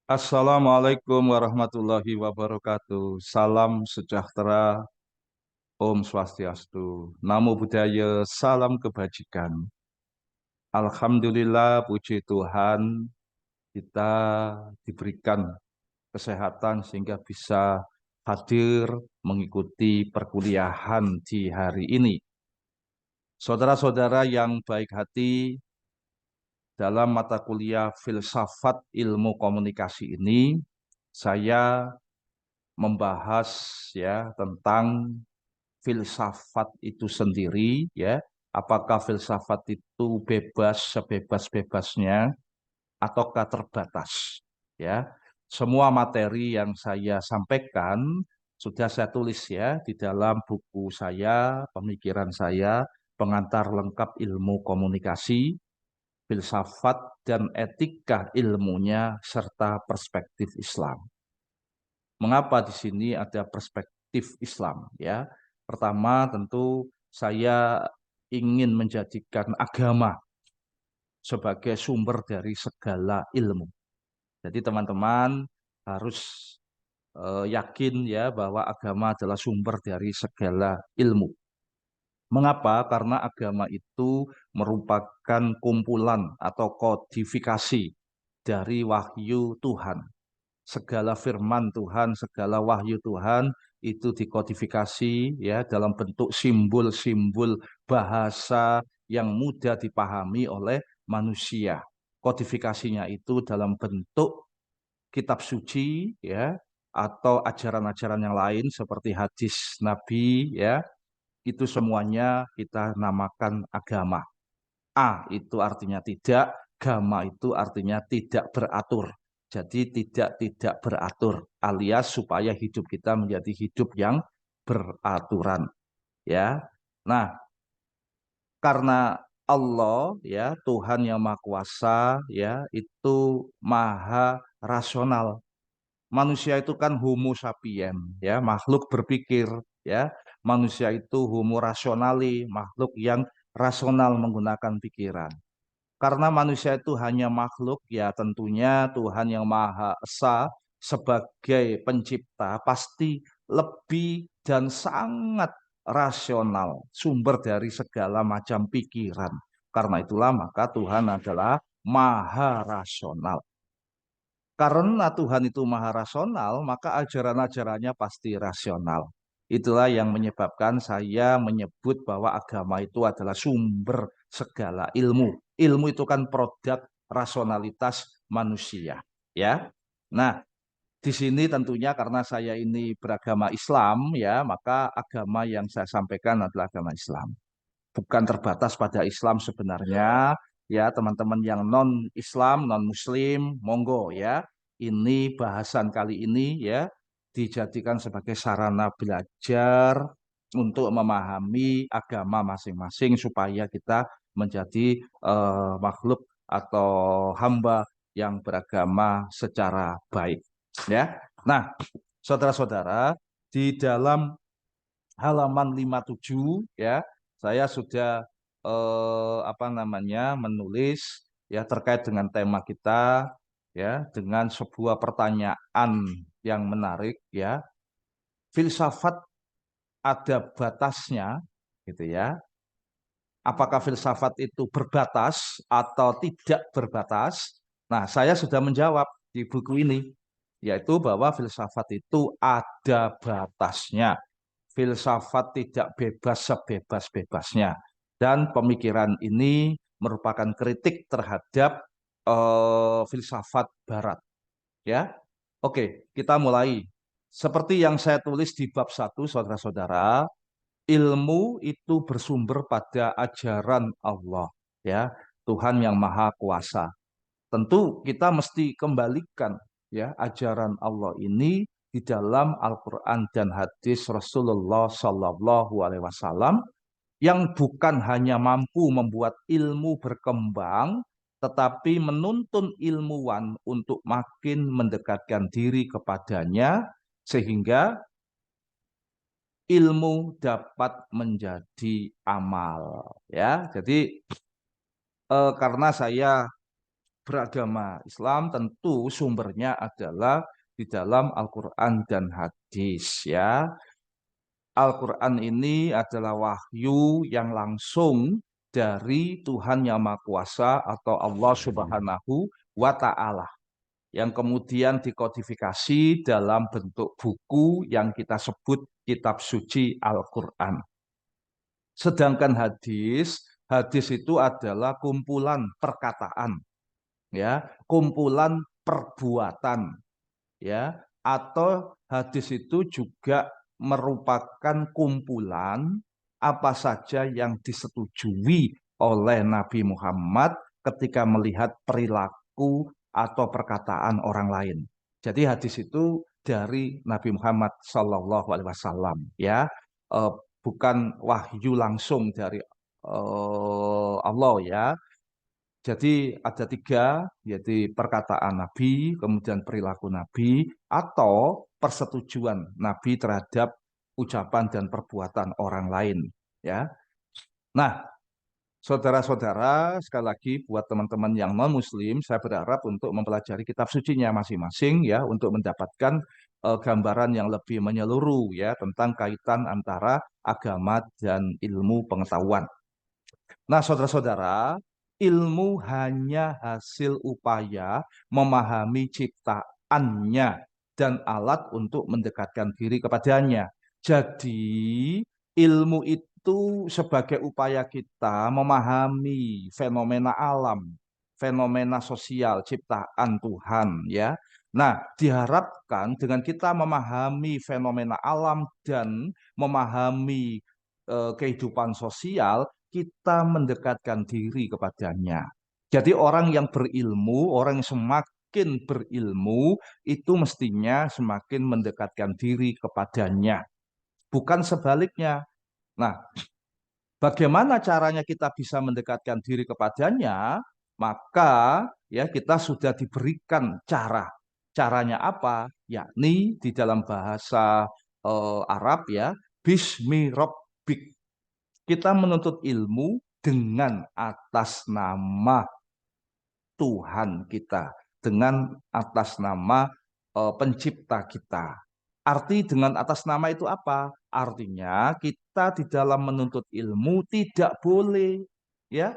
Assalamualaikum warahmatullahi wabarakatuh. Salam sejahtera, Om Swastiastu. Namo Buddhaya, salam kebajikan. Alhamdulillah, puji Tuhan, kita diberikan kesehatan sehingga bisa hadir mengikuti perkuliahan di hari ini. Saudara-saudara yang baik hati, dalam mata kuliah filsafat ilmu komunikasi ini, saya membahas ya tentang filsafat itu sendiri ya. Apakah filsafat itu bebas sebebas-bebasnya ataukah terbatas? Ya. Semua materi yang saya sampaikan sudah saya tulis ya di dalam buku saya, pemikiran saya, pengantar lengkap ilmu komunikasi, filsafat dan etika ilmunya serta perspektif Islam. Mengapa di sini ada perspektif Islam ya? Pertama tentu saya ingin menjadikan agama sebagai sumber dari segala ilmu. Jadi teman-teman harus yakin ya bahwa agama adalah sumber dari segala ilmu. Mengapa? Karena agama itu merupakan kumpulan atau kodifikasi dari wahyu Tuhan. Segala firman Tuhan, segala wahyu Tuhan itu dikodifikasi ya dalam bentuk simbol-simbol bahasa yang mudah dipahami oleh manusia. Kodifikasinya itu dalam bentuk kitab suci ya atau ajaran-ajaran yang lain seperti hadis Nabi ya, itu semuanya kita namakan agama. A itu artinya tidak, gama itu artinya tidak beratur. Jadi tidak beratur, alias supaya hidup kita menjadi hidup yang beraturan. Ya, nah karena Allah ya Tuhan yang Maha Kuasa ya itu maha rasional. Manusia itu kan homo sapien ya makhluk berpikir ya. Manusia itu homo rasionali, makhluk yang rasional menggunakan pikiran. Karena manusia itu hanya makhluk, ya tentunya Tuhan yang Maha Esa sebagai pencipta pasti lebih dan sangat rasional, sumber dari segala macam pikiran. Karena itulah maka Tuhan adalah Maha Rasional. Karena Tuhan itu maha rasional, maka ajaran-ajarannya pasti rasional. Itulah yang menyebabkan saya menyebut bahwa agama itu adalah sumber segala ilmu. Ilmu itu kan produk rasionalitas manusia, ya. Nah, di sini tentunya karena saya ini beragama Islam, ya, maka agama yang saya sampaikan adalah agama Islam. Bukan terbatas pada Islam sebenarnya, ya teman-teman yang non Islam, non Muslim, monggo ya. Ini bahasan kali ini ya dijadikan sebagai sarana belajar untuk memahami agama masing-masing supaya kita menjadi makhluk atau hamba yang beragama secara baik ya. Nah, saudara-saudara, di dalam halaman 57 ya saya sudah menulis ya terkait dengan tema kita ya dengan sebuah pertanyaan yang menarik ya. Filsafat ada batasnya gitu ya. Apakah filsafat itu berbatas atau tidak berbatas? Nah, saya sudah menjawab di buku ini, yaitu bahwa filsafat itu ada batasnya. Filsafat tidak bebas sebebas-bebasnya. Dan pemikiran ini merupakan kritik terhadap filsafat Barat. Ya, oke, kita mulai. Seperti yang saya tulis di bab 1, saudara-saudara, ilmu itu bersumber pada ajaran Allah, ya, Tuhan yang Maha Kuasa. Tentu kita mesti kembalikan ya ajaran Allah ini di dalam Al-Quran dan hadis Rasulullah Sallallahu Alaihi Wasallam yang bukan hanya mampu membuat ilmu berkembang, tetapi menuntun ilmuwan untuk makin mendekatkan diri kepadanya sehingga ilmu dapat menjadi amal. Ya, jadi karena saya beragama Islam tentu sumbernya adalah di dalam Al-Quran dan hadis ya. Al-Quran ini adalah wahyu yang langsung dari Tuhan Yang Maha Kuasa atau Allah Subhanahu wa Ta'ala, yang kemudian dikodifikasi dalam bentuk buku yang kita sebut kitab suci Al-Quran. Sedangkan hadis, hadis itu adalah kumpulan perkataan, ya, kumpulan perbuatan, ya, atau hadis itu juga merupakan kumpulan apa saja yang disetujui oleh Nabi Muhammad ketika melihat perilaku atau perkataan orang lain. Jadi hadis itu dari Nabi Muhammad Shallallahu Alaihi Wasallam, ya, eh, bukan wahyu langsung dari Allah, ya. Jadi ada tiga, yaitu perkataan Nabi, kemudian perilaku Nabi, atau persetujuan Nabi terhadap ucapan dan perbuatan orang lain. Ya, nah, saudara-saudara, sekali lagi buat teman-teman yang non-Muslim, saya berharap untuk mempelajari kitab sucinya masing-masing, ya, untuk mendapatkan gambaran yang lebih menyeluruh, ya, tentang kaitan antara agama dan ilmu pengetahuan. Nah, saudara-saudara, ilmu hanya hasil upaya memahami ciptaannya dan alat untuk mendekatkan diri kepadanya. Jadi, ilmu itu sebagai upaya kita memahami fenomena alam, fenomena sosial, ciptaan Tuhan, ya. Nah, diharapkan dengan kita memahami fenomena alam dan memahami kehidupan sosial, kita mendekatkan diri kepadanya. Jadi orang yang berilmu, orang yang semakin berilmu, itu mestinya semakin mendekatkan diri kepadanya. Bukan sebaliknya. Nah, bagaimana caranya kita bisa mendekatkan diri kepadanya? Maka ya kita sudah diberikan cara. Caranya apa? Yakni di dalam bahasa Arab, ya, Bismi Rabbik. Kita menuntut ilmu dengan atas nama Tuhan kita, dengan atas nama pencipta kita. Arti dengan atas nama itu apa? Artinya kita di dalam menuntut ilmu tidak boleh, ya,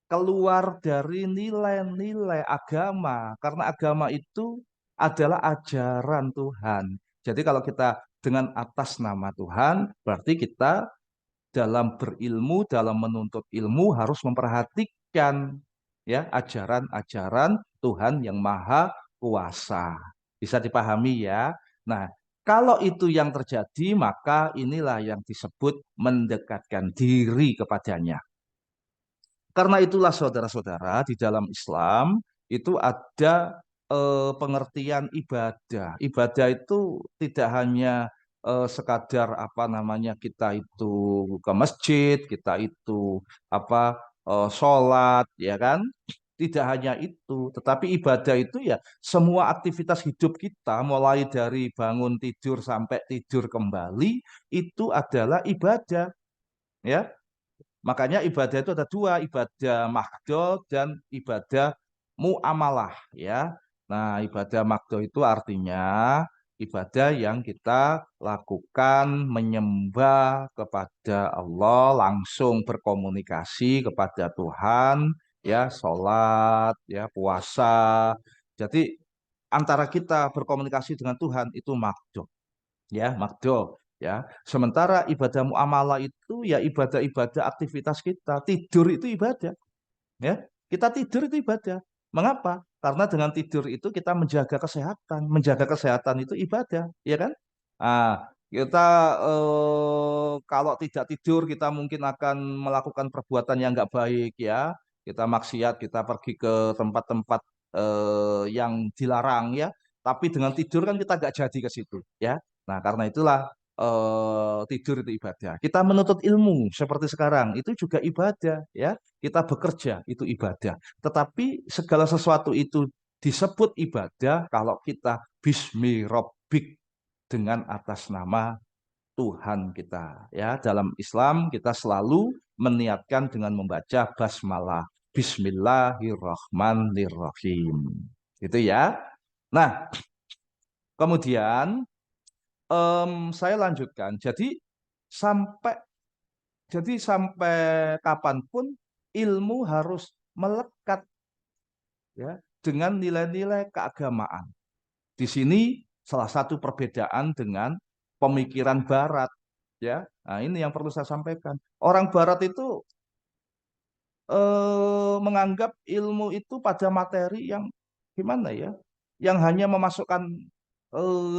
keluar dari nilai-nilai agama, karena agama itu adalah ajaran Tuhan. Jadi kalau kita dengan atas nama Tuhan, berarti kita dalam berilmu, dalam menuntut ilmu harus memperhatikan, ya, ajaran-ajaran Tuhan yang Maha Kuasa. Bisa dipahami, ya. Nah, kalau itu yang terjadi, maka inilah yang disebut mendekatkan diri kepadanya. Karena itulah saudara-saudara, di dalam Islam itu ada pengertian ibadah. Ibadah itu tidak hanya sekadar apa namanya kita itu ke masjid, kita itu apa sholat, ya kan? Tidak hanya itu, tetapi ibadah itu ya semua aktivitas hidup kita, mulai dari bangun tidur sampai tidur kembali, itu adalah ibadah, ya. Makanya ibadah itu ada dua, ibadah mahdoh dan ibadah muamalah, ya. Nah, ibadah mahdoh itu artinya ibadah yang kita lakukan menyembah kepada Allah, langsung berkomunikasi kepada Tuhan, ya, sholat, ya, puasa. Jadi antara kita berkomunikasi dengan Tuhan itu mahdoh, ya, makdo, ya. Sementara ibadah muamalah itu ya ibadah-ibadah aktivitas kita. Tidur itu ibadah, ya. Kita tidur itu ibadah. Mengapa? Karena dengan tidur itu kita menjaga kesehatan. Menjaga kesehatan itu ibadah, ya kan? Kita kalau tidak tidur kita mungkin akan melakukan perbuatan yang nggak baik, ya. Kita maksiat, kita pergi ke tempat-tempat yang dilarang, ya. Tapi dengan tidur kan kita nggak jadi ke situ, ya. Nah, karena itulah tidur itu ibadah. Kita menuntut ilmu seperti sekarang itu juga ibadah, ya. Kita bekerja itu ibadah. Tetapi segala sesuatu itu disebut ibadah kalau kita Bismi Rabbik, dengan atas nama Tuhan kita, ya. Dalam Islam kita selalu meniatkan dengan membaca basmalah. Bismillahirrahmanirrahim. Gitu ya. Nah, kemudian saya lanjutkan. Sampai sampai kapanpun ilmu harus melekat ya dengan nilai-nilai keagamaan. Di sini salah satu perbedaan dengan pemikiran Barat ya. Nah, ini yang perlu saya sampaikan. Orang Barat itu menganggap ilmu itu pada materi yang gimana ya? Yang hanya memasukkan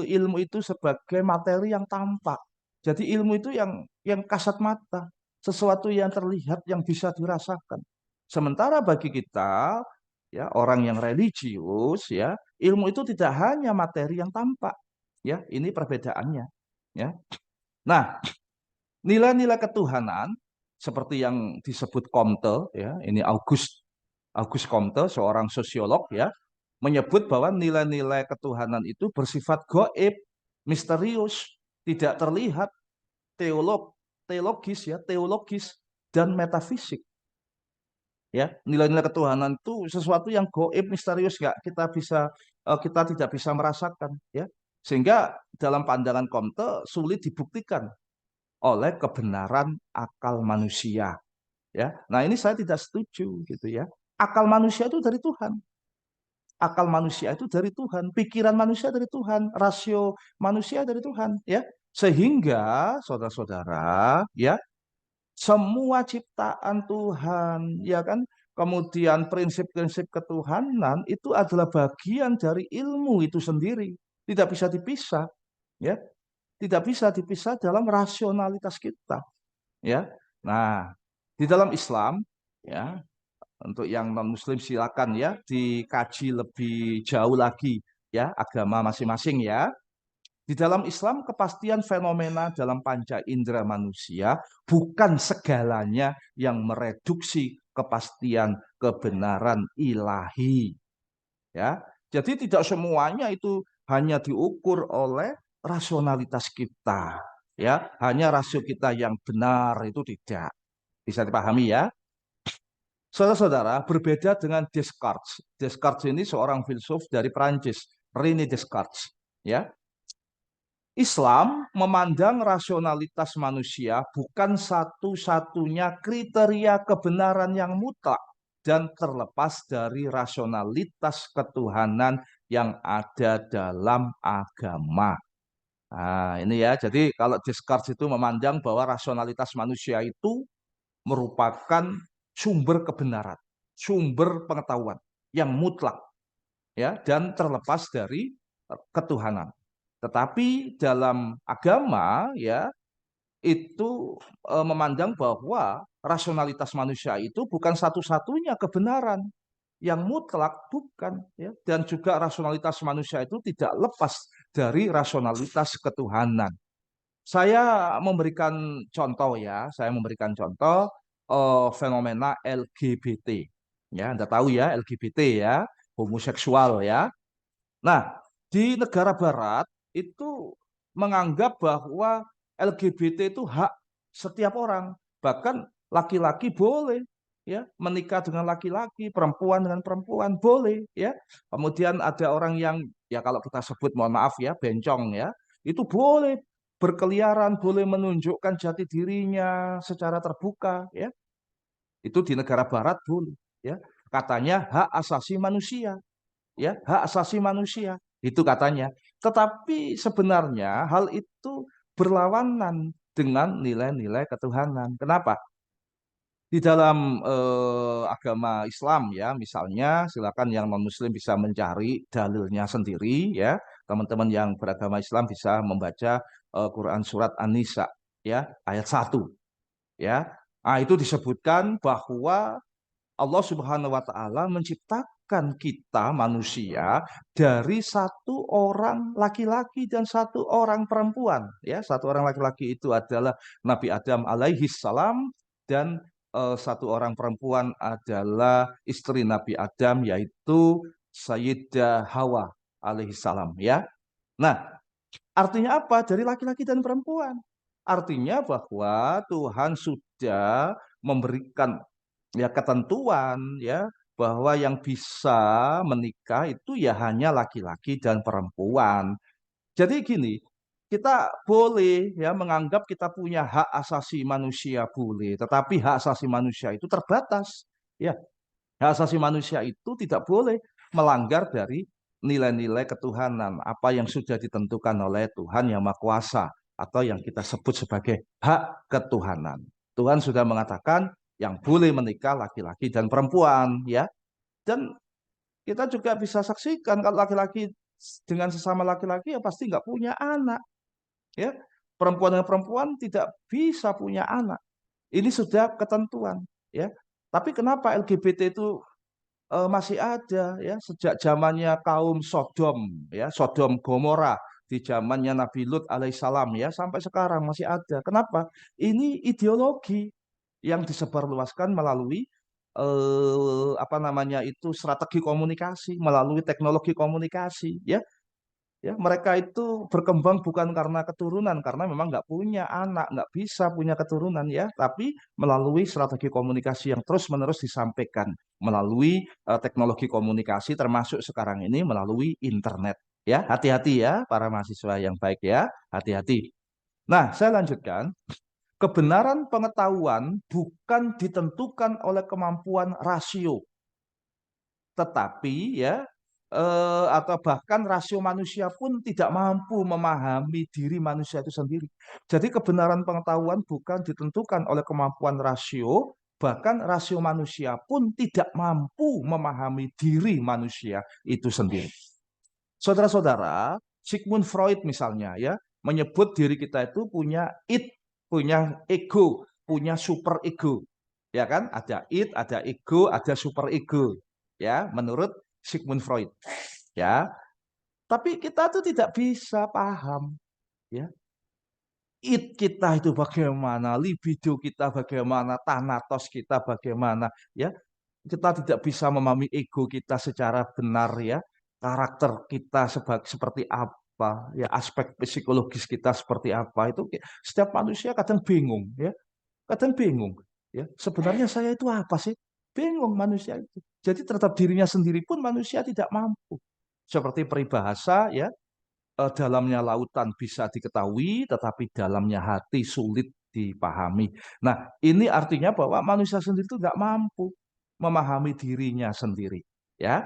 ilmu itu sebagai materi yang tampak. Jadi ilmu itu yang kasat mata, sesuatu yang terlihat yang bisa dirasakan. Sementara bagi kita ya orang yang religius ya, ilmu itu tidak hanya materi yang tampak. Ya, ini perbedaannya ya. Nah, nilai-nilai ketuhanan seperti yang disebut Comte ya, ini Auguste Comte seorang sosiolog ya, menyebut bahwa nilai-nilai ketuhanan itu bersifat gaib, misterius, tidak terlihat, teologis ya, teologis dan metafisik. Ya, nilai-nilai ketuhanan itu sesuatu yang gaib, misterius, nggak kita tidak bisa merasakan ya. Sehingga dalam pandangan Comte sulit dibuktikan oleh kebenaran akal manusia ya. Nah, ini saya tidak setuju gitu ya. Akal manusia itu dari Tuhan. Akal manusia itu dari Tuhan, pikiran manusia dari Tuhan, rasio manusia dari Tuhan, ya. Sehingga saudara-saudara, ya, semua ciptaan Tuhan, ya kan, kemudian prinsip-prinsip ketuhanan itu adalah bagian dari ilmu itu sendiri, tidak bisa dipisah, ya, tidak bisa dipisah dalam rasionalitas kita, ya. Nah, di dalam Islam, ya, untuk yang non-muslim silakan ya dikaji lebih jauh lagi ya agama masing-masing ya. Di dalam Islam kepastian fenomena dalam panca indera manusia bukan segalanya yang mereduksi kepastian kebenaran ilahi ya. Jadi tidak semuanya itu hanya diukur oleh rasionalitas kita ya, hanya rasio kita yang benar itu tidak. Bisa dipahami ya. Saudara-saudara, berbeda dengan Descartes. Descartes ini seorang filsuf dari Prancis, René Descartes. Ya, Islam memandang rasionalitas manusia bukan satu-satunya kriteria kebenaran yang mutlak dan terlepas dari rasionalitas ketuhanan yang ada dalam agama. Nah, ini ya. Jadi kalau Descartes itu memandang bahwa rasionalitas manusia itu merupakan sumber kebenaran, sumber pengetahuan yang mutlak ya dan terlepas dari ketuhanan. Tetapi dalam agama ya itu memandang bahwa rasionalitas manusia itu bukan satu-satunya kebenaran yang mutlak, bukan ya, dan juga rasionalitas manusia itu tidak lepas dari rasionalitas ketuhanan. Saya memberikan contoh ya, saya memberikan contoh fenomena LGBT. Ya, Anda tahu ya LGBT ya, homoseksual ya. Nah, di negara barat itu menganggap bahwa LGBT itu hak setiap orang. Bahkan laki-laki boleh ya menikah dengan laki-laki, perempuan dengan perempuan boleh ya. Kemudian ada orang yang ya kalau kita sebut mohon maaf ya, bencong ya, itu boleh berkeliaran, boleh menunjukkan jati dirinya secara terbuka ya. Itu di negara barat boleh ya. Katanya hak asasi manusia ya, hak asasi manusia itu katanya. Tetapi sebenarnya hal itu berlawanan dengan nilai-nilai ketuhanan. Kenapa? Di dalam agama Islam ya, misalnya silakan yang non-muslim bisa mencari dalilnya sendiri ya. Teman-teman yang beragama Islam bisa membaca Quran surat An-Nisa ya, ayat 1 ya. Nah, itu disebutkan bahwa Allah Subhanahu wa taala menciptakan kita manusia dari satu orang laki-laki dan satu orang perempuan ya. Satu orang laki-laki itu adalah Nabi Adam alaihi salam dan satu orang perempuan adalah istri Nabi Adam yaitu Sayyidah Hawa alaihi salam ya. Nah, artinya apa? Dari laki-laki dan perempuan. Artinya bahwa Tuhan sudah memberikan ya ketentuan ya bahwa yang bisa menikah itu ya hanya laki-laki dan perempuan. Jadi gini, kita boleh ya menganggap kita punya hak asasi manusia boleh, tetapi hak asasi manusia itu terbatas. Ya, hak asasi manusia itu tidak boleh melanggar dari nilai-nilai ketuhanan, apa yang sudah ditentukan oleh Tuhan Yang Maha Kuasa atau yang kita sebut sebagai hak ketuhanan. Tuhan sudah mengatakan yang boleh menikah laki-laki dan perempuan, ya. Dan kita juga bisa saksikan kalau laki-laki dengan sesama laki-laki ya pasti nggak punya anak, ya. Perempuan dengan perempuan tidak bisa punya anak. Ini sudah ketentuan, ya. Tapi kenapa LGBT itu masih ada ya sejak zamannya kaum Sodom ya Sodom Gomora di zamannya Nabi Lut alaihissalam ya sampai sekarang masih ada. Kenapa? Ini ideologi yang disebarluaskan melalui apa namanya itu strategi komunikasi melalui teknologi komunikasi ya. Ya, mereka itu berkembang bukan karena keturunan, karena memang nggak punya anak, nggak bisa punya keturunan ya, tapi melalui strategi komunikasi yang terus-menerus disampaikan melalui teknologi komunikasi, termasuk sekarang ini melalui internet. Ya, hati-hati ya para mahasiswa yang baik ya, hati-hati. Nah, saya lanjutkan. Kebenaran pengetahuan bukan ditentukan oleh kemampuan rasio, tetapi ya atau bahkan rasio manusia pun tidak mampu memahami diri manusia itu sendiri. Jadi kebenaran pengetahuan bukan ditentukan oleh kemampuan rasio, bahkan rasio manusia pun tidak mampu memahami diri manusia itu sendiri. Saudara-saudara, Sigmund Freud misalnya ya menyebut diri kita itu punya id, punya ego, punya super ego. Ya kan? Ada id, ada ego, ada super ego. Ya, menurut Sigmund Freud. Ya, tapi kita tuh tidak bisa paham ya. Id kita itu bagaimana, libido kita bagaimana, thanatos kita bagaimana ya. Kita tidak bisa memahami ego kita secara benar ya, karakter kita seperti apa, ya aspek psikologis kita seperti apa itu setiap manusia kadang bingung ya, kadang bingung ya. Sebenarnya saya itu apa sih? Bingung manusia itu. Jadi terhadap dirinya sendiri pun manusia tidak mampu. Seperti peribahasa ya, dalamnya lautan bisa diketahui, tetapi dalamnya hati sulit dipahami. Nah, ini artinya bahwa manusia sendiri itu nggak mampu memahami dirinya sendiri. Ya,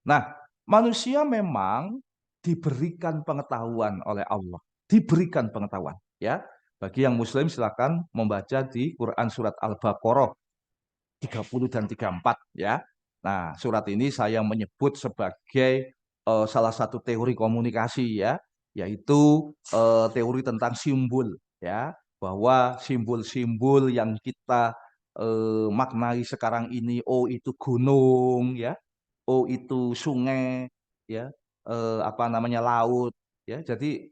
nah manusia memang diberikan pengetahuan oleh Allah, diberikan pengetahuan. Ya, bagi yang Muslim silakan membaca di Quran surat Al-Baqarah 30 dan 34 ya. Nah, surat ini saya menyebut sebagai salah satu teori komunikasi ya, yaitu teori tentang simbol ya, bahwa simbol-simbol yang kita maknai sekarang ini, oh itu gunung ya, oh itu sungai ya, apa namanya laut ya. Jadi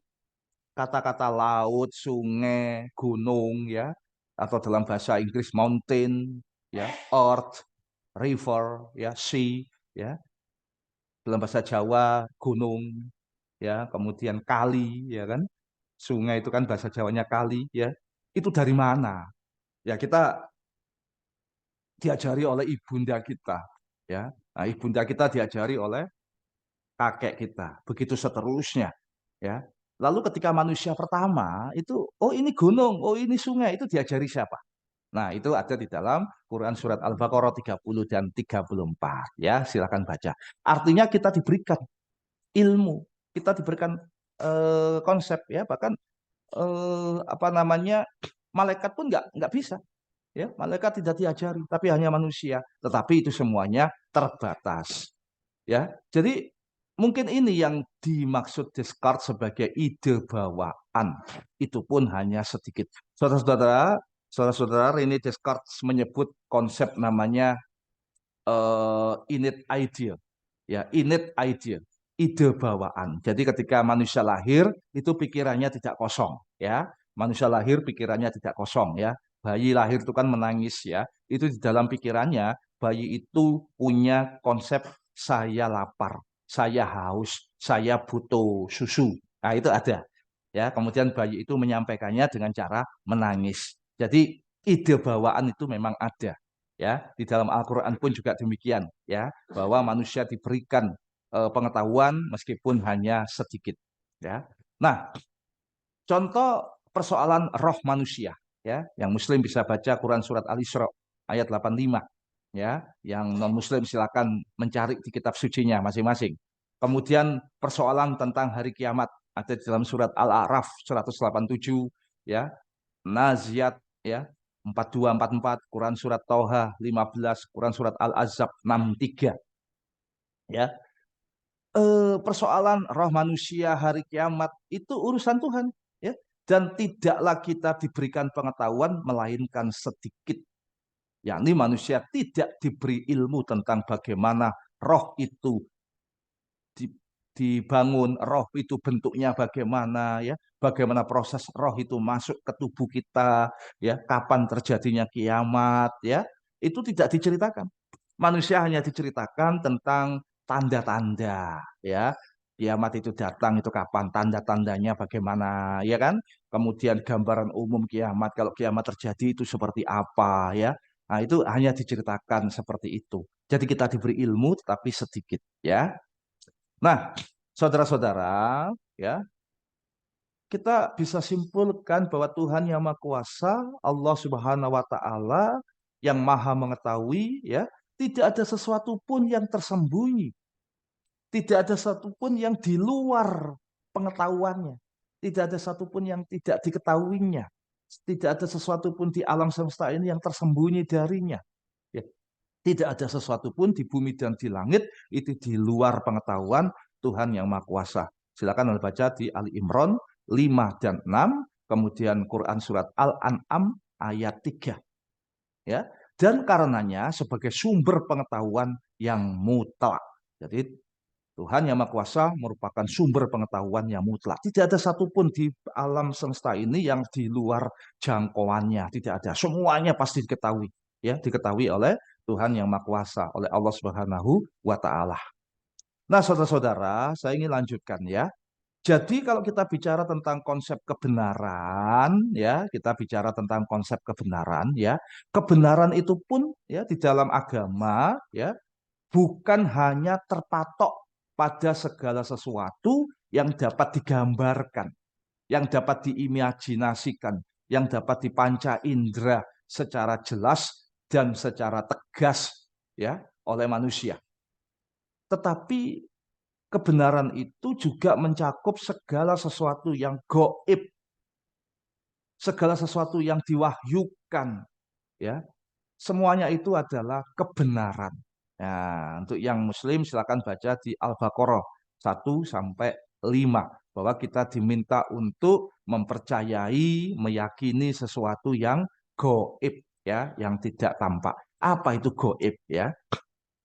kata-kata laut, sungai, gunung ya, atau dalam bahasa Inggris mountain, ya, earth, river, ya, sea, ya. Dalam bahasa Jawa gunung, ya, kemudian kali, ya kan. Sungai itu kan bahasa Jawanya kali, ya. Itu dari mana? Ya kita diajari oleh ibunda kita, ya. Nah, ibunda kita diajari oleh kakek kita, begitu seterusnya, ya. Lalu ketika manusia pertama itu, oh ini gunung, oh ini sungai, itu diajari siapa? Nah, itu ada di dalam Quran surat Al-Baqarah 30 dan 34. Ya, silakan baca. Artinya kita diberikan ilmu, kita diberikan konsep ya, bahkan apa namanya malaikat pun nggak bisa ya, malaikat tidak diajari, tapi hanya manusia. Tetapi itu semuanya terbatas. Ya, jadi mungkin ini yang dimaksud Descartes sebagai ide bawaan. Itu pun hanya sedikit. Saudara-saudara, saudara-saudara, Rene Descartes menyebut konsep namanya innate idea. Ya, innate idea, ide bawaan. Jadi ketika manusia lahir itu pikirannya tidak kosong, ya. Manusia lahir pikirannya tidak kosong, ya. Bayi lahir itu kan menangis, ya. Itu di dalam pikirannya bayi itu punya konsep saya lapar, saya haus, saya butuh susu. Nah, itu ada. Ya, kemudian bayi itu menyampaikannya dengan cara menangis. Jadi ide bawaan itu memang ada. Ya, di dalam Al-Qur'an pun juga demikian, ya, bahwa manusia diberikan pengetahuan meskipun hanya sedikit, ya. Nah, contoh persoalan roh manusia, ya, yang Muslim bisa baca Quran surat Al-Isra ayat 85, ya, yang non Muslim silakan mencari di kitab sucinya masing-masing. Kemudian persoalan tentang hari kiamat ada di dalam surat Al-A'raf 187, ya, Naziat, ya, 4244, Quran surat Toha 15, Quran surat Al-Azab 63, ya. Persoalan roh manusia hari kiamat itu urusan Tuhan, ya, dan tidaklah kita diberikan pengetahuan melainkan sedikit, yakni manusia tidak diberi ilmu tentang bagaimana roh itu dibangun, roh itu bentuknya bagaimana, ya, bagaimana proses roh itu masuk ke tubuh kita, ya, kapan terjadinya kiamat, ya, itu tidak diceritakan. Manusia hanya diceritakan tentang tanda-tanda, ya. Kiamat itu datang itu kapan, tanda-tandanya bagaimana, ya kan? Kemudian gambaran umum kiamat, kalau kiamat terjadi itu seperti apa, ya. Nah, itu hanya diceritakan seperti itu. Jadi kita diberi ilmu tetapi sedikit, ya. Nah, saudara-saudara, ya, kita bisa simpulkan bahwa Tuhan yang Maha Kuasa, Allah Subhanahu wa taala yang Maha mengetahui, ya, tidak ada sesuatu pun yang tersembunyi, tidak ada satupun yang di luar pengetahuannya, tidak ada satupun yang tidak diketahuinya, tidak ada sesuatu pun di alam semesta ini yang tersembunyi darinya. Ya, tidak ada sesuatu pun di bumi dan di langit itu di luar pengetahuan Tuhan yang Maha Kuasa. Silakan Anda baca di Ali Imran 5 dan 6, kemudian Quran surat Al-An'am ayat 3. Ya. Dan karenanya sebagai sumber pengetahuan yang mutlak. Jadi Tuhan yang Maha Kuasa merupakan sumber pengetahuan yang mutlak. Tidak ada satupun di alam semesta ini yang di luar jangkauannya. Tidak ada. Semuanya pasti diketahui. Ya, diketahui oleh Tuhan yang Maha Kuasa, oleh Allah Subhanahu wa taala. Nah, saudara-saudara, saya ingin lanjutkan, ya. Jadi kalau kita bicara tentang konsep kebenaran, ya, kita bicara tentang konsep kebenaran, ya. Kebenaran itu pun, ya, di dalam agama, ya, bukan hanya terpatok pada segala sesuatu yang dapat digambarkan, yang dapat diimajinasikan, yang dapat dipanca indera secara jelas dan secara tegas, ya, oleh manusia. Tetapi kebenaran itu juga mencakup segala sesuatu yang goib, segala sesuatu yang diwahyukan, ya. Semuanya itu adalah kebenaran. Nah, untuk yang muslim silakan baca di Al-Baqarah 1 sampai 5 bahwa kita diminta untuk mempercayai, meyakini sesuatu yang goib, ya, yang tidak tampak. Apa itu goib, ya?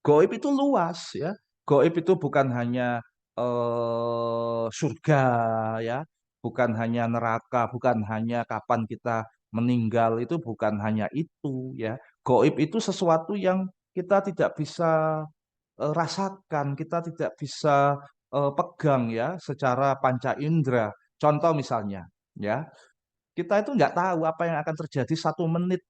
Goib itu luas, ya. Goib itu bukan hanya surga, ya, bukan hanya neraka, bukan hanya kapan kita meninggal, itu bukan hanya itu, ya. Goib itu sesuatu yang kita tidak bisa rasakan, kita tidak bisa pegang, ya, secara panca indera. Contoh misalnya, ya, kita itu nggak tahu apa yang akan terjadi 1 menit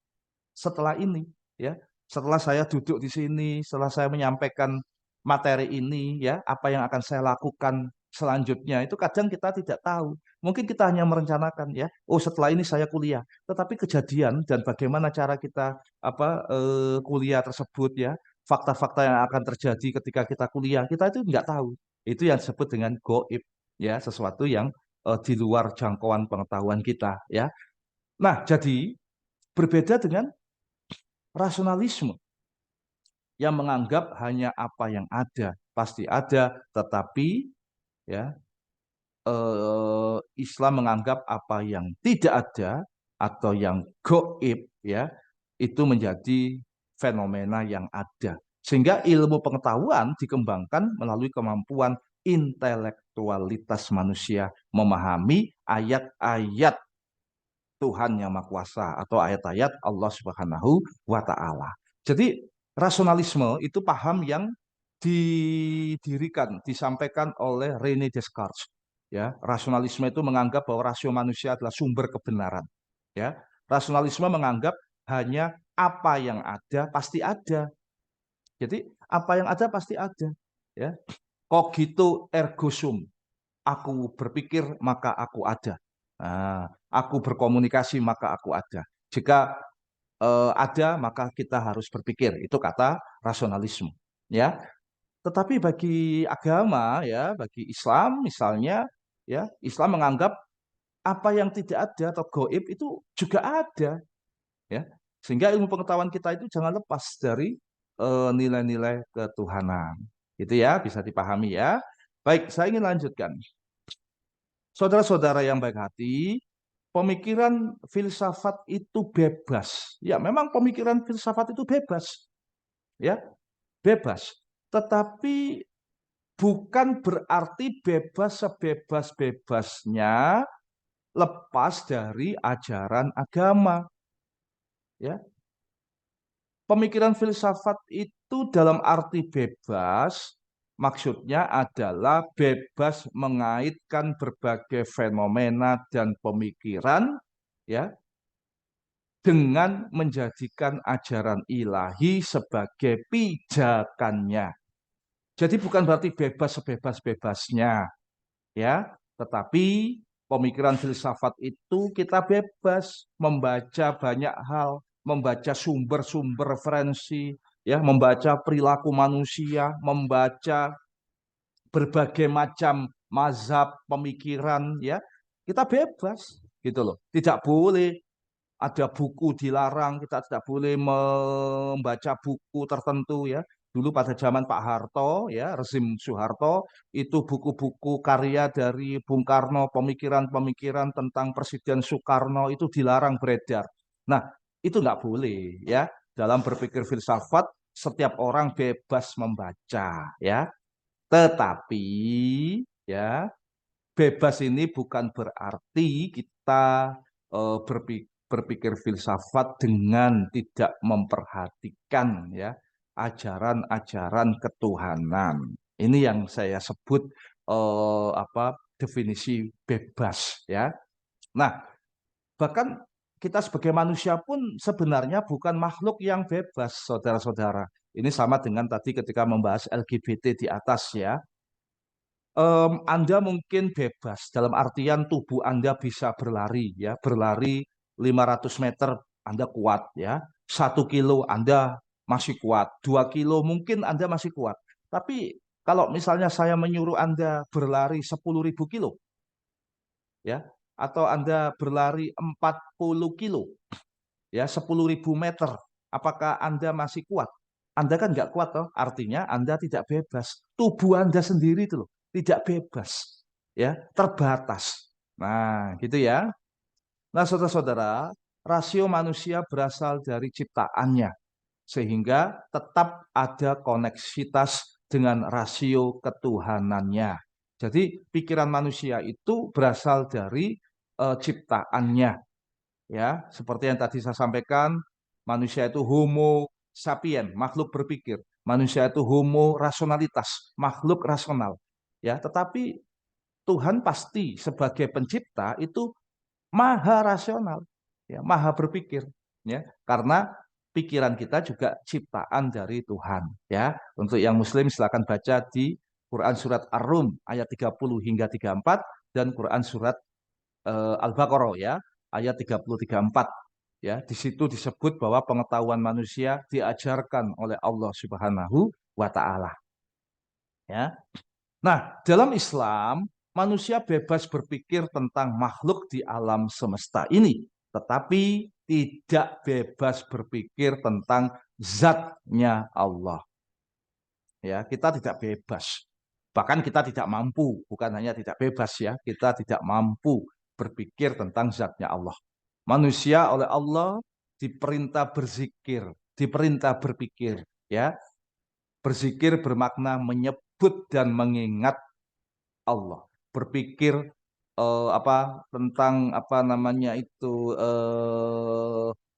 setelah ini, ya. Setelah saya duduk di sini, setelah saya menyampaikan materi ini, ya, apa yang akan saya lakukan selanjutnya itu kadang kita tidak tahu. Mungkin kita hanya merencanakan, ya, oh setelah ini saya kuliah. Tetapi kejadian dan bagaimana cara kita kuliah tersebut, ya, fakta-fakta yang akan terjadi ketika kita kuliah, kita itu nggak tahu. Itu yang disebut dengan goib, ya, sesuatu yang di luar jangkauan pengetahuan kita, ya. Nah, jadi berbeda dengan rasionalisme yang menganggap hanya apa yang ada pasti ada, tetapi, ya, Islam menganggap apa yang tidak ada atau yang goib, ya, itu menjadi fenomena yang ada. Sehingga ilmu pengetahuan dikembangkan melalui kemampuan intelektualitas manusia memahami ayat-ayat Tuhan yang Maha Kuasa atau ayat-ayat Allah Subhanahu wa taala. Jadi rasionalisme itu paham yang didirikan, disampaikan oleh René Descartes. Ya, rasionalisme itu menganggap bahwa rasio manusia adalah sumber kebenaran. Ya, rasionalisme menganggap hanya apa yang ada pasti ada. Jadi apa yang ada pasti ada, ya. Cogito ergo sum. Aku berpikir maka aku ada. Nah, aku berkomunikasi maka aku ada. Jika ada maka kita harus berpikir. Itu kata rasionalisme, ya. Tetapi bagi agama, ya, bagi Islam misalnya, ya, Islam menganggap apa yang tidak ada atau goib itu juga ada, ya. Sehingga ilmu pengetahuan kita itu jangan lepas dari nilai-nilai ketuhanan. Itu ya, bisa dipahami ya. Baik, saya ingin lanjutkan. Saudara-saudara yang baik hati, pemikiran filsafat itu bebas. Ya, memang pemikiran filsafat itu bebas. Ya, bebas. Tetapi bukan berarti bebas sebebas-bebasnya lepas dari ajaran agama. Ya, pemikiran filsafat itu dalam arti bebas, maksudnya adalah bebas mengaitkan berbagai fenomena dan pemikiran, ya, dengan menjadikan ajaran ilahi sebagai pijakannya. Jadi bukan berarti bebas sebebas-bebasnya, ya, tetapi pemikiran filsafat itu kita bebas membaca banyak hal, membaca sumber-sumber referensi, ya, membaca perilaku manusia, membaca berbagai macam mazhab pemikiran, ya, kita bebas gitu loh. Tidak boleh ada buku dilarang, kita tidak boleh membaca buku tertentu, ya. Dulu pada zaman Pak Harto, ya, rezim Soeharto, itu buku-buku karya dari Bung Karno, pemikiran-pemikiran tentang Presiden Soekarno itu dilarang beredar. Nah, itu nggak boleh, ya. Dalam berpikir filsafat, setiap orang bebas membaca, ya. Tetapi, ya, bebas ini bukan berarti kita berpikir filsafat dengan tidak memperhatikan, ya, ajaran-ajaran ketuhanan. Ini yang saya sebut definisi bebas, ya. Nah, bahkan kita sebagai manusia pun sebenarnya bukan makhluk yang bebas, saudara-saudara. Ini sama dengan tadi ketika membahas LGBT di atas, ya. Anda mungkin bebas dalam artian tubuh Anda bisa berlari, ya, berlari 500 meter Anda kuat, ya. 1 kilo Anda masih kuat, 2 kilo mungkin Anda masih kuat. Tapi kalau misalnya saya menyuruh Anda berlari 10.000 kilo, ya, atau Anda berlari 40 kilo, ya, 10.000 meter, apakah Anda masih kuat? Anda kan nggak kuat toh, artinya Anda tidak bebas. Tubuh Anda sendiri itu loh, tidak bebas, ya, terbatas. Nah, gitu ya. Nah, saudara-saudara, rasio manusia berasal dari ciptaannya, sehingga tetap ada koneksitas dengan rasio ketuhanannya. Jadi, pikiran manusia itu berasal dari ciptaannya, ya, seperti yang tadi saya sampaikan, manusia itu homo sapien, makhluk berpikir. Manusia itu homo rasionalitas, makhluk rasional. Ya, tetapi Tuhan pasti sebagai pencipta itu maha rasional, ya, maha berpikir, ya. Karena pikiran kita juga ciptaan dari Tuhan, ya. Untuk yang muslim silakan baca di Quran surat Ar-Rum ayat 30 hingga 34 dan Quran surat Al-Baqarah, ya, ayat 33-34. Ya, di situ disebut bahwa pengetahuan manusia diajarkan oleh Allah Subhanahu wa taala, ya. Nah, dalam Islam manusia bebas berpikir tentang makhluk di alam semesta ini, tetapi tidak bebas berpikir tentang zatnya Allah. Ya, kita tidak bebas. Bahkan kita tidak mampu, bukan hanya tidak bebas, ya, kita tidak mampu berpikir tentang zatnya Allah. Manusia oleh Allah diperintah berzikir, diperintah berpikir, ya. Berzikir bermakna menyebut dan mengingat Allah. Berpikir tentang apa namanya itu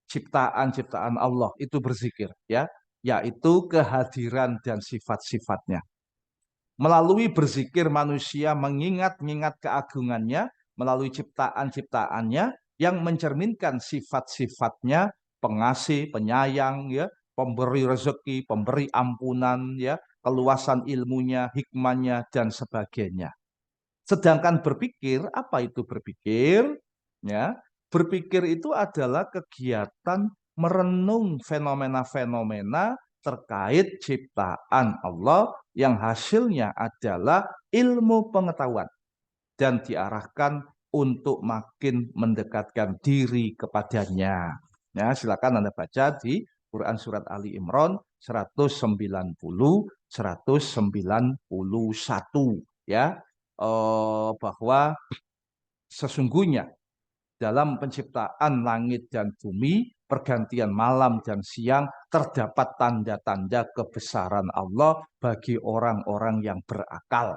ciptaan-ciptaan Allah itu berzikir, ya, yaitu kehadiran dan sifat-sifatnya. Melalui berzikir manusia mengingat-ingat keagungannya melalui ciptaan-ciptaannya yang mencerminkan sifat-sifatnya pengasih, penyayang, ya, pemberi rezeki, pemberi ampunan, ya, keluasan ilmunya, hikmahnya, dan sebagainya. Sedangkan berpikir, apa itu berpikir? Ya, berpikir itu adalah kegiatan merenung fenomena-fenomena terkait ciptaan Allah yang hasilnya adalah ilmu pengetahuan dan diarahkan untuk makin mendekatkan diri kepadanya. Ya, silakan Anda baca di Quran Surat Ali Imran 190, 191, ya, bahwa sesungguhnya dalam penciptaan langit dan bumi, pergantian malam dan siang, terdapat tanda-tanda kebesaran Allah bagi orang-orang yang berakal,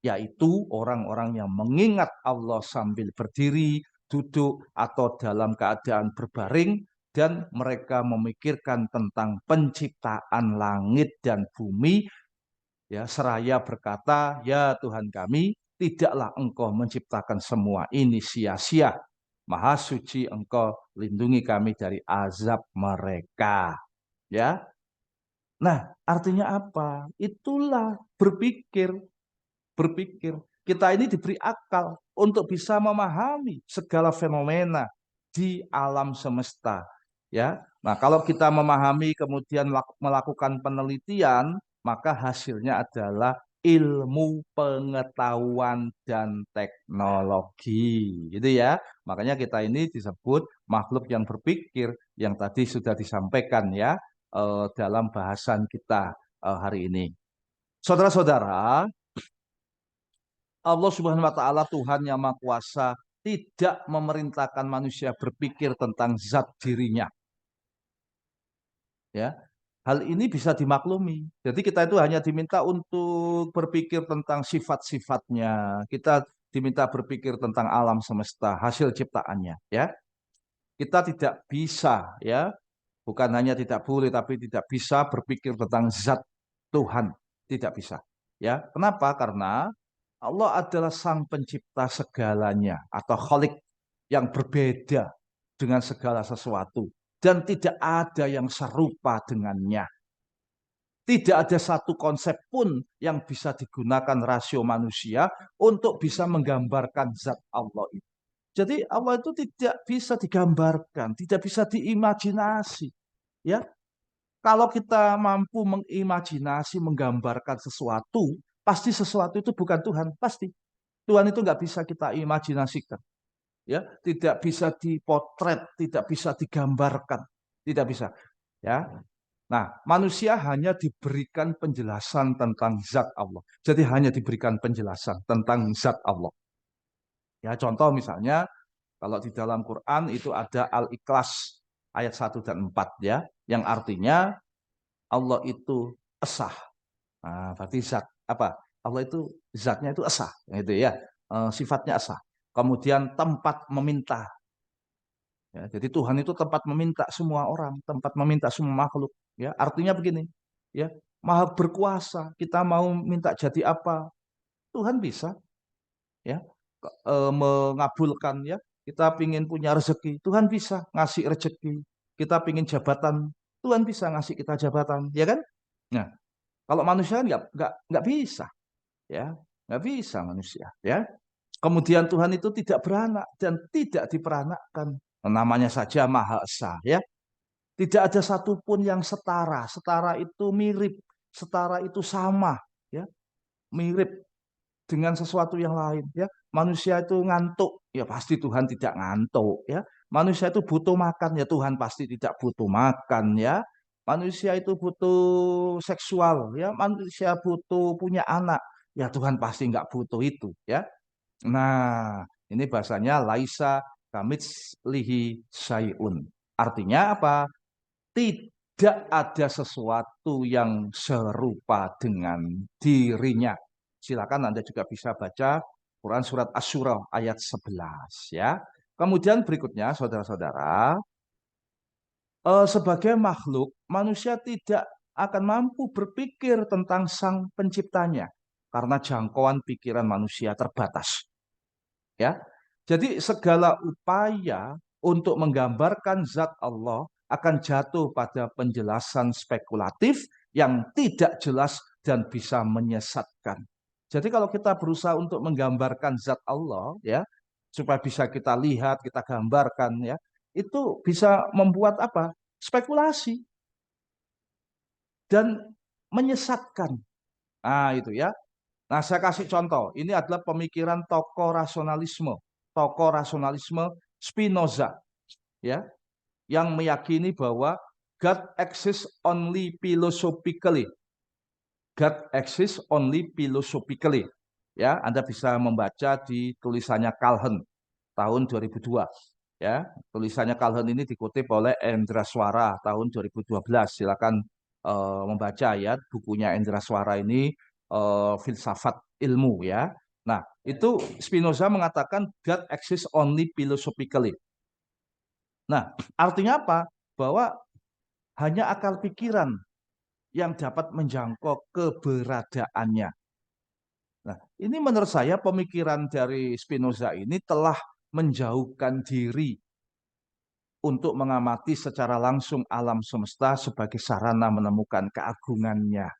yaitu orang-orang yang mengingat Allah sambil berdiri, duduk, atau dalam keadaan berbaring, dan mereka memikirkan tentang penciptaan langit dan bumi, ya, seraya berkata, ya Tuhan kami, tidaklah Engkau menciptakan semua ini sia-sia. Maha suci Engkau, lindungi kami dari azab mereka. Ya, nah artinya apa? Itulah berpikir. Kita ini diberi akal untuk bisa memahami segala fenomena di alam semesta. Ya, nah kalau kita memahami kemudian melakukan penelitian, maka hasilnya adalah ilmu pengetahuan dan teknologi, gitu ya. Makanya kita ini disebut makhluk yang berpikir, yang tadi sudah disampaikan ya dalam bahasan kita hari ini. Saudara-saudara, Allah Subhanahu wa taala, Tuhan yang Maha Kuasa, tidak memerintahkan manusia berpikir tentang zat dirinya. Ya. Hal ini bisa dimaklumi. Jadi kita itu hanya diminta untuk berpikir tentang sifat-sifatnya. Kita diminta berpikir tentang alam semesta, hasil ciptaannya, ya. Kita tidak bisa, ya, bukan hanya tidak boleh tapi tidak bisa berpikir tentang zat Tuhan, tidak bisa. Ya, kenapa? Karena Allah adalah sang pencipta segalanya atau Khalik yang berbeda dengan segala sesuatu dan tidak ada yang serupa dengannya. Tidak ada satu konsep pun yang bisa digunakan rasio manusia untuk bisa menggambarkan zat Allah itu. Jadi Allah itu tidak bisa digambarkan, tidak bisa diimajinasi. Ya, kalau kita mampu mengimajinasi, menggambarkan sesuatu, pasti sesuatu itu bukan Tuhan, pasti. Tuhan itu nggak bisa kita imajinasikan, ya, tidak bisa dipotret, tidak bisa digambarkan, tidak bisa, ya. Nah, manusia hanya diberikan penjelasan tentang zat Allah. Jadi hanya diberikan penjelasan tentang zat Allah. Ya, contoh misalnya kalau di dalam Quran itu ada Al-Ikhlas ayat 1 dan 4, ya, yang artinya Allah itu esa. Nah, berarti zat apa? Allah itu zatnya itu esa, gitu ya. Sifatnya esa. Kemudian tempat meminta. Ya, jadi Tuhan itu tempat meminta semua orang, tempat meminta semua makhluk. Ya, artinya begini, ya, Maha berkuasa. Kita mau minta jadi apa, Tuhan bisa, ya, mengabulkan, ya. Kita pingin punya rezeki, Tuhan bisa ngasih rezeki. Kita pingin jabatan, Tuhan bisa ngasih kita jabatan, ya kan? Nah, kalau manusia kan nggak bisa, ya, nggak bisa manusia, ya. Kemudian Tuhan itu tidak beranak dan tidak diperanakkan. Namanya saja Maha Esa, ya. Tidak ada satupun yang setara. Setara itu mirip, setara itu sama, ya, mirip dengan sesuatu yang lain, ya. Manusia itu ngantuk, ya pasti Tuhan tidak ngantuk, ya. Manusia itu butuh makan, ya Tuhan pasti tidak butuh makan, ya. Manusia itu butuh seksual, ya. Manusia butuh punya anak, ya Tuhan pasti nggak butuh itu, ya. Nah, ini bahasanya laisa kamitslihi syai'un. Artinya apa? Tidak ada sesuatu yang serupa dengan dirinya. Silakan Anda juga bisa baca Quran surat Asy-Syura ayat 11, ya. Kemudian berikutnya saudara-saudara, sebagai makhluk manusia tidak akan mampu berpikir tentang sang penciptanya karena jangkauan pikiran manusia terbatas. Ya, jadi segala upaya untuk menggambarkan zat Allah akan jatuh pada penjelasan spekulatif yang tidak jelas dan bisa menyesatkan. Jadi kalau kita berusaha untuk menggambarkan zat Allah ya, supaya bisa kita lihat, kita gambarkan ya, itu bisa membuat apa? Spekulasi dan menyesatkan. Nah, itu ya. Nah, saya kasih contoh. Ini adalah pemikiran tokoh rasionalisme Spinoza, ya, yang meyakini bahwa God exists only philosophically. God exists only philosophically. Ya, Anda bisa membaca di tulisannya Calhoun tahun 2002. Ya, tulisannya Calhoun ini dikutip oleh Endra Swara tahun 2012. Silakan membaca ya bukunya Endra Swara ini, filsafat ilmu ya. Nah, itu Spinoza mengatakan God exists only philosophically. Nah, artinya apa? Bahwa hanya akal pikiran yang dapat menjangkau keberadaannya. Nah, ini menurut saya pemikiran dari Spinoza ini telah menjauhkan diri untuk mengamati secara langsung alam semesta sebagai sarana menemukan keagungannya.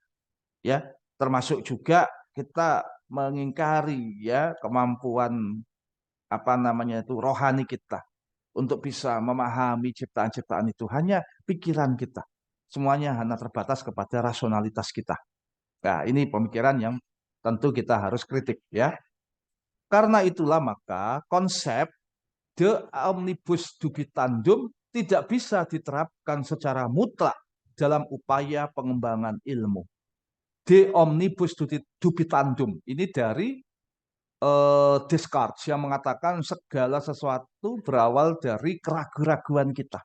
Ya, termasuk juga kita mengingkari ya kemampuan apa namanya itu rohani kita untuk bisa memahami ciptaan-ciptaan itu, hanya pikiran kita. Semuanya hanya terbatas kepada rasionalitas kita. Nah, ini pemikiran yang tentu kita harus kritik ya. Karena itulah maka konsep de omnibus dubitandum tidak bisa diterapkan secara mutlak dalam upaya pengembangan ilmu. De omnibus dubitandum ini dari Descartes yang mengatakan segala sesuatu berawal dari keraguan-raguan kita.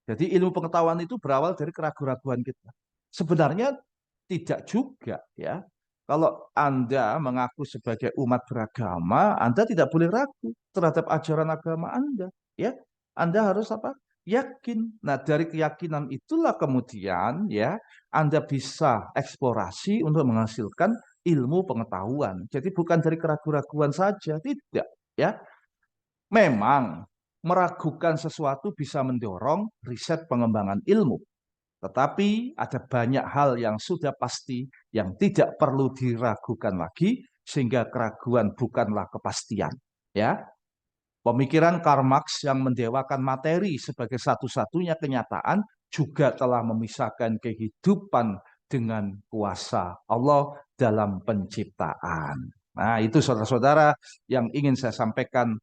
Jadi ilmu pengetahuan itu berawal dari keraguan-raguan kita. Sebenarnya tidak juga ya. Kalau Anda mengaku sebagai umat beragama, Anda tidak boleh ragu terhadap ajaran agama Anda, ya. Anda harus apa? Yakin. Nah, dari keyakinan itulah kemudian ya Anda bisa eksplorasi untuk menghasilkan ilmu pengetahuan. Jadi bukan dari keraguan-raguan saja, tidak, ya. Memang meragukan sesuatu bisa mendorong riset pengembangan ilmu. Tetapi ada banyak hal yang sudah pasti yang tidak perlu diragukan lagi sehingga keraguan bukanlah kepastian. Ya, pemikiran Karl Marx yang mendewakan materi sebagai satu-satunya kenyataan juga telah memisahkan kehidupan dengan kuasa Allah dalam penciptaan. Nah, itu saudara-saudara yang ingin saya sampaikan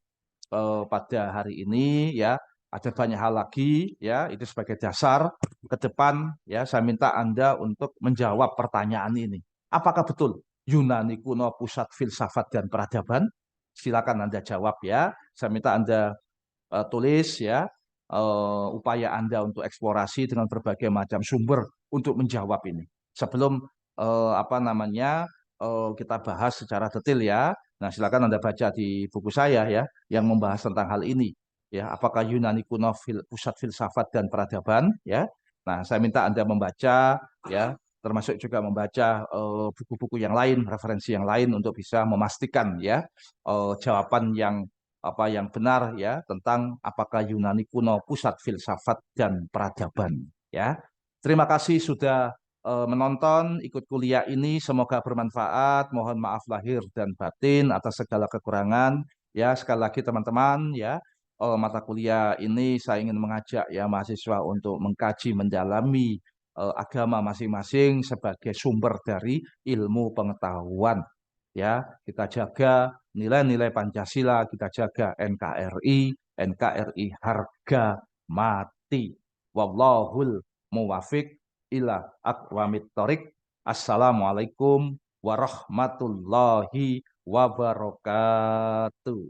pada hari ini ya. Ada banyak hal lagi ya, itu sebagai dasar ke depan ya. Saya minta Anda untuk menjawab pertanyaan ini. Apakah betul Yunani kuno pusat filsafat dan peradaban? Silakan Anda jawab ya. Saya minta Anda tulis ya upaya Anda untuk eksplorasi dengan berbagai macam sumber untuk menjawab ini. Sebelum apa namanya kita bahas secara detail ya. Nah, silakan Anda baca di buku saya ya yang membahas tentang hal ini. Ya, apakah Yunani kuno pusat filsafat dan peradaban? Ya, nah saya minta Anda membaca ya, termasuk juga membaca buku-buku yang lain, referensi yang lain untuk bisa memastikan ya jawaban yang benar ya tentang apakah Yunani kuno pusat filsafat dan peradaban. Ya, terima kasih sudah menonton, ikut kuliah ini. Semoga bermanfaat. Mohon maaf lahir dan batin atas segala kekurangan. Ya, sekali lagi teman-teman, ya, mata kuliah ini saya ingin mengajak ya mahasiswa untuk mengkaji, mendalami agama masing-masing sebagai sumber dari ilmu pengetahuan. Ya, kita jaga nilai-nilai Pancasila, kita jaga NKRI harga mati. Wallahul muwafiq ila aqwamit thoriq. Assalamualaikum warahmatullahi wabarakatuh.